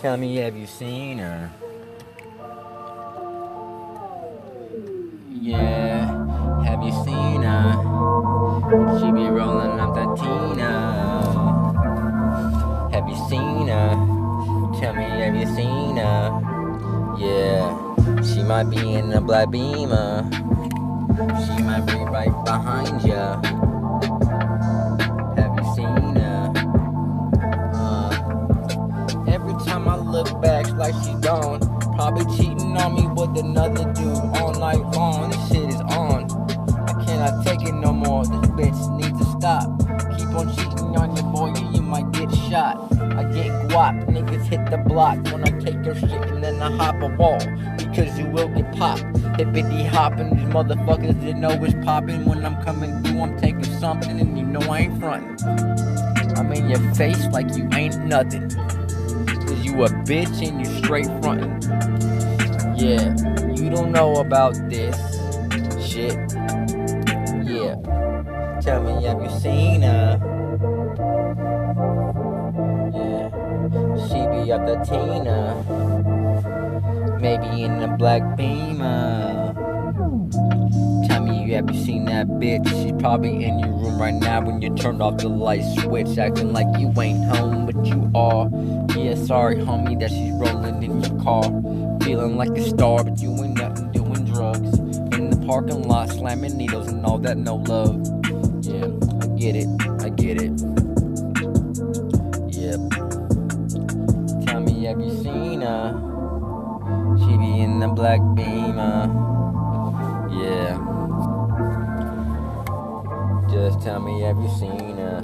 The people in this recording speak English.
Tell me, have you seen her? Yeah, have you seen her? She be rolling up that Tina. Have you seen her? Tell me, have you seen her? Yeah, she might be in a black beamer. She might be right behind ya. Have you seen her? Every time I look back, like she's gone. Probably cheating on me with another dude all night long. This shit is on. I cannot take it no more. This bitch needs to stop. Keep on cheating on your boy, you might get shot. I get guap, niggas hit the block when I take your shit and then I hop a wall. Because you will get popped. Hippity hopping, these motherfuckers didn't know it's popping. When I'm coming through, I'm taking something and you know I ain't frontin'. I'm in your face like you ain't nothing. Cause you a bitch and you straight frontin'. Yeah, you don't know about this shit. Yeah, tell me, have you seen her? Yeah, she be up the Tina. Maybe in a black beamer. Tell me, have you seen that bitch? She's probably in your room right now when you turned off the light switch, acting like you ain't home, but you are. Yeah, sorry, homie, that she's rolling in your car, feeling like a star, but you ain't nothing doing drugs. In the parking lot, slamming needles and all that, no love. Yeah, I get it, I get it. Yep. Tell me, have you seen her? She be in the black beamer. Yeah. Just tell me, have you seen her?